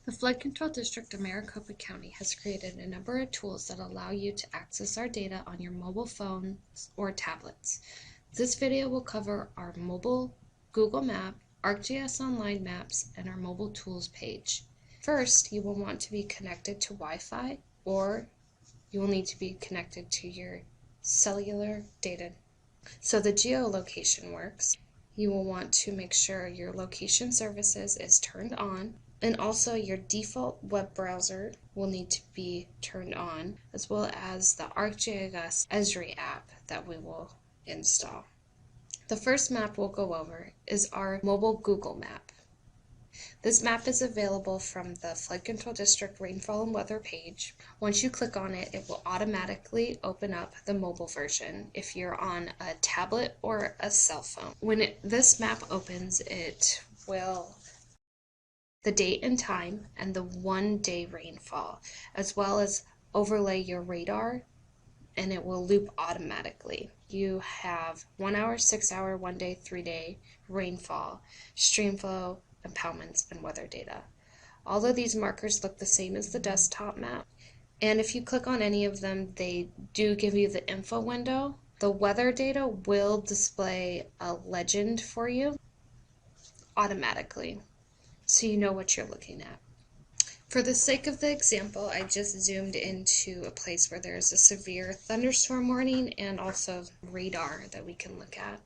The Flood Control District of Maricopa County has created a number of tools that allow you to access our data on your mobile phones or tablets. This video will cover our mobile Google Map, ArcGIS Online Maps, and our mobile tools page. First, you will want to be connected to Wi-Fi, or you will need to be connected to your cellular data. So the geolocation works. You will want to make sure your location services is turned on, and also your default web browser will need to be turned on, as well as the ArcGIS Esri app that we will install. The first map we'll go over is our mobile Google Map. This map is available from the Flood Control District Rainfall and Weather page. Once you click on it, it will automatically open up the mobile version if you're on a tablet or a cell phone. When this map opens, it will the date and time and the 1-day rainfall, as well as overlay your radar, and it will loop automatically. You have 1 hour, 6 hour, 1 day, 3 day rainfall, stream flow, impoundments, and weather data. All of these markers look the same as the desktop map, and if you click on any of them, they do give you the info window. The weather data will display a legend for you automatically, so you know what you're looking at. For the sake of the example, I just zoomed into a place where there's a severe thunderstorm warning and also radar that we can look at.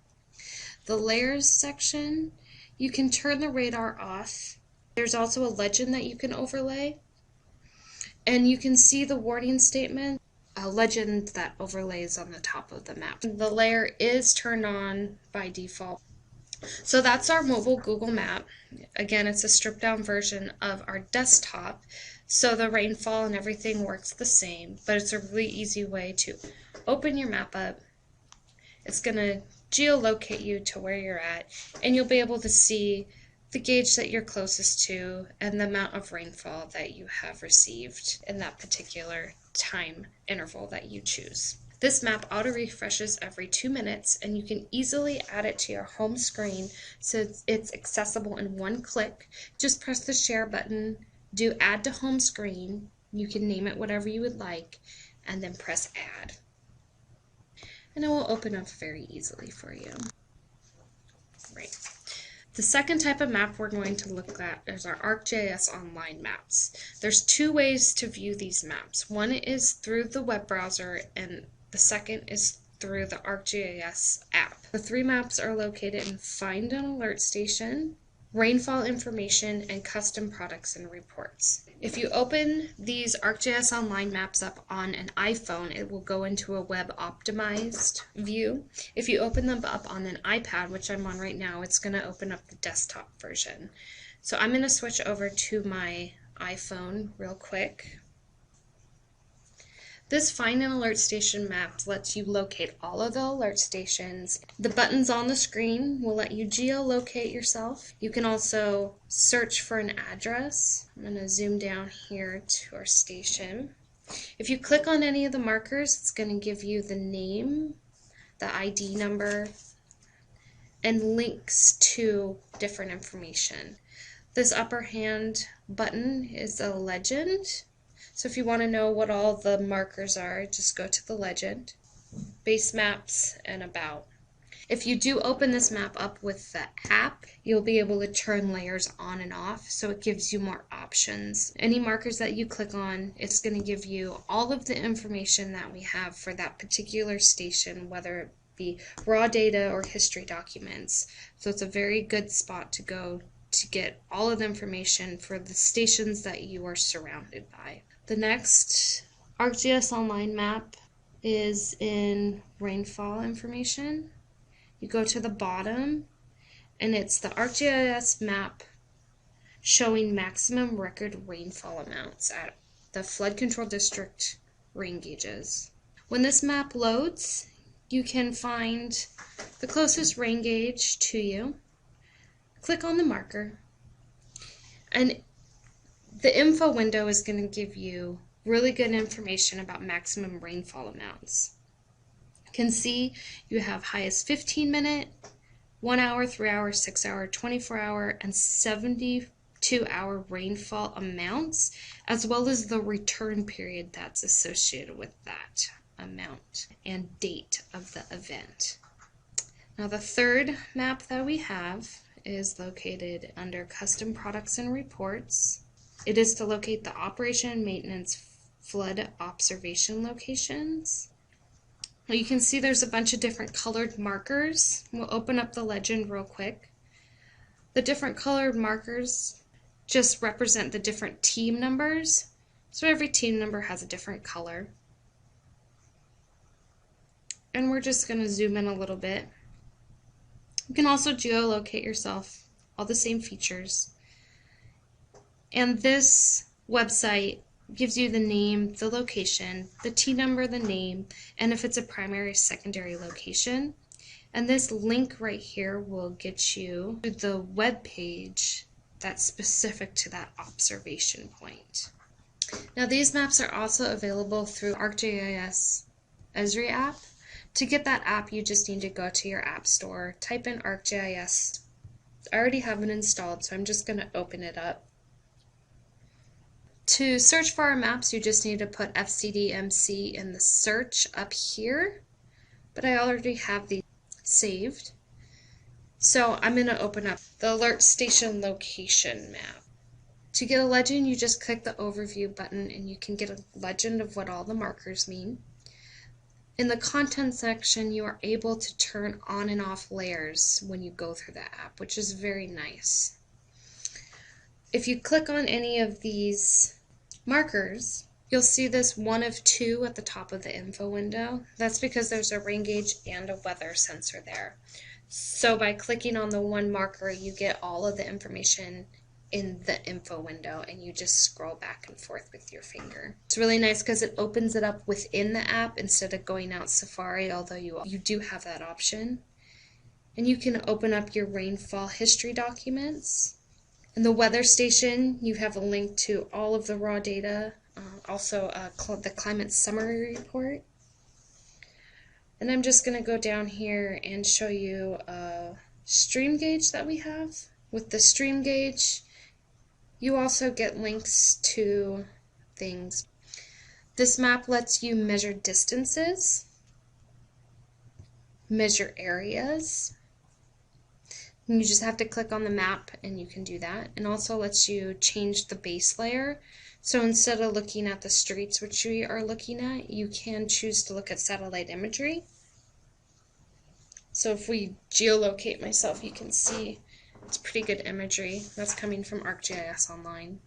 The layers section, you can turn the radar off. There's also a legend that you can overlay, and you can see the warning statement, a legend that overlays on the top of the map. The layer is turned on by default. So that's our mobile Google Map. Again, it's a stripped down version of our desktop, so the rainfall and everything works the same, but it's a really easy way to open your map up. It's going to geolocate you to where you're at, and you'll be able to see the gauge that you're closest to and the amount of rainfall that you have received in that particular time interval that you choose. This map auto-refreshes every 2 minutes, and you can easily add it to your home screen so it's accessible in one click. Just press the share button, do add to home screen, you can name it whatever you would like, and then press add. And it will open up very easily for you. Right. The second type of map we're going to look at is our ArcGIS Online Maps. There's two ways to view these maps. One is through the web browser, and the second is through the ArcGIS app. The three maps are located in Find and Alert Station, Rainfall Information, and Custom Products and Reports. If you open these ArcGIS Online Maps up on an iPhone, it will go into a web optimized view. If you open them up on an iPad, which I'm on right now, it's going to open up the desktop version. So I'm going to switch over to my iPhone real quick. This Find and Alert Station map lets you locate all of the alert stations. The buttons on the screen will let you geolocate yourself. You can also search for an address. I'm going to zoom down here to our station. If you click on any of the markers, it's going to give you the name, the ID number, and links to different information. This upper hand button is a legend. So if you want to know what all the markers are, just go to the legend, base maps, and about. If you do open this map up with the app, you'll be able to turn layers on and off, so it gives you more options. Any markers that you click on, it's going to give you all of the information that we have for that particular station, whether it be raw data or history documents. So it's a very good spot to go to get all of the information for the stations that you are surrounded by. The next ArcGIS Online Map is in Rainfall Information. You go to the bottom, and it's the ArcGIS map showing maximum record rainfall amounts at the Flood Control District rain gauges. When this map loads, you can find the closest rain gauge to you. Click on the marker, and the info window is going to give you really good information about maximum rainfall amounts. You can see you have highest 15-minute, 1 hour, 3 hour, 6 hour, 24 hour, and 72 to our rainfall amounts, as well as the return period that's associated with that amount and date of the event. Now the third map that we have is located under Custom Products and Reports. It is to locate the operation and maintenance flood observation locations. Well, you can see there's a bunch of different colored markers. We'll open up the legend real quick. The different colored markers just represent the different team numbers. So every team number has a different color. And we're just going to zoom in a little bit. You can also geolocate yourself, all the same features. And this website gives you the name, the location, the T number, the name, and if it's a primary, secondary location. And this link right here will get you to the web page that's specific to that observation point. Now these maps are also available through ArcGIS Esri app. To get that app, you just need to go to your app store, type in ArcGIS. I already have it installed, so I'm just going to open it up. To search for our maps, you just need to put FCDMC in the search up here, but I already have these saved. So I'm going to open up the Alert Station Location map. To get a legend, you just click the Overview button and you can get a legend of what all the markers mean. In the content section, you are able to turn on and off layers when you go through the app, which is very nice. If you click on any of these markers, you'll see this 1 of 2 at the top of the info window. That's because there's a rain gauge and a weather sensor there. So by clicking on the one marker, you get all of the information in the info window and you just scroll back and forth with your finger. It's really nice because it opens it up within the app instead of going out Safari, although you do have that option. And you can open up your rainfall history documents. In the weather station, you have a link to all of the raw data, also the climate summary report. And I'm just going to go down here and show you a stream gauge that we have. With the stream gauge, you also get links to things. This map lets you measure distances, measure areas. And you just have to click on the map and you can do that. And also lets you change the base layer. So instead of looking at the streets, which we are looking at, you can choose to look at satellite imagery. So if we geolocate myself, you can see it's pretty good imagery. That's coming from ArcGIS Online.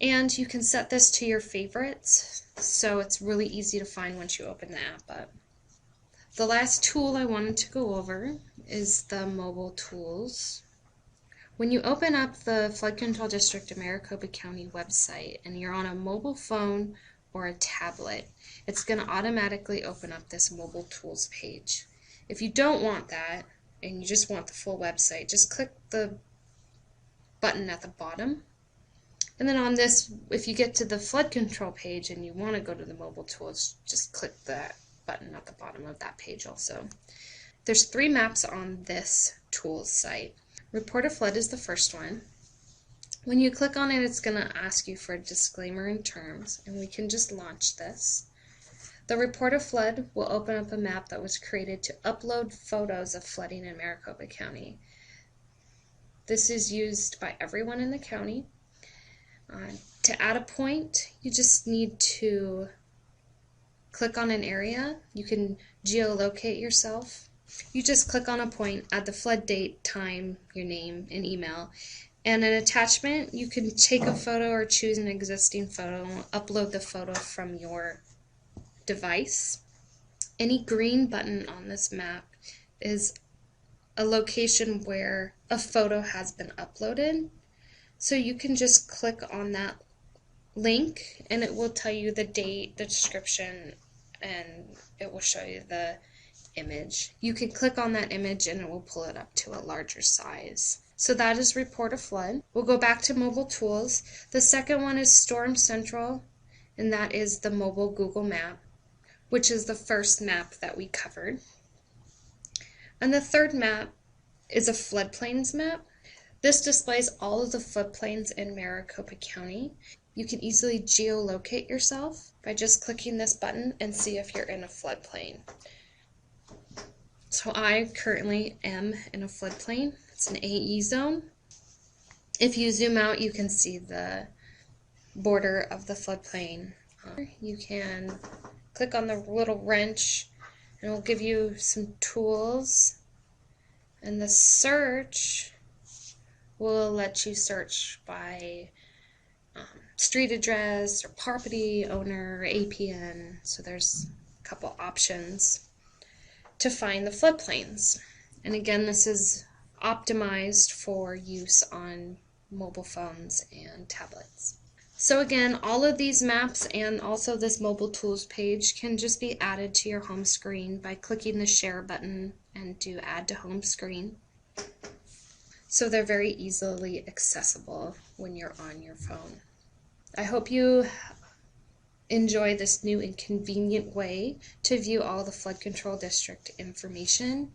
And you can set this to your favorites, so it's really easy to find once you open the app up. The last tool I wanted to go over is the mobile tools. When you open up the Flood Control District of Maricopa County website and you're on a mobile phone or a tablet, it's going to automatically open up this mobile tools page. If you don't want that, and you just want the full website, just click the button at the bottom. And then on this, if you get to the flood control page and you want to go to the mobile tools, just click that button at the bottom of that page also. There's 3 maps on this tools site. Report a flood is the first one. When you click on it, it's going to ask you for a disclaimer and terms, and we can just launch this. The Report a Flood will open up a map that was created to upload photos of flooding in Maricopa County. This is used by everyone in the county. To add a point, you just need to click on an area. You can geolocate yourself. You just click on a point, add the flood date, time, your name, and email. And an attachment, you can take a photo or choose an existing photo and upload the photo from your device. Any green button on this map is a location where a photo has been uploaded. So you can just click on that link and it will tell you the date, the description, and it will show you the image. You can click on that image and it will pull it up to a larger size. So that is Report a Flood. We'll go back to mobile tools. The second one is Storm Central, and that is the mobile Google map, which is the first map that we covered. And the third map is a floodplains map. This displays all of the floodplains in Maricopa County. You can easily geolocate yourself by just clicking this button and see if you're in a floodplain. So I currently am in a floodplain. It's an AE zone. If you zoom out, you can see the border of the floodplain. You can click on the little wrench and it will give you some tools. And the search will let you search by street address or property owner or APN. So there's a couple options to find the floodplains. And again, this is optimized for use on mobile phones and tablets. So again, all of these maps and also this mobile tools page can just be added to your home screen by clicking the share button and do add to home screen. So they're very easily accessible when you're on your phone. I hope you enjoy this new and convenient way to view all the flood control district information.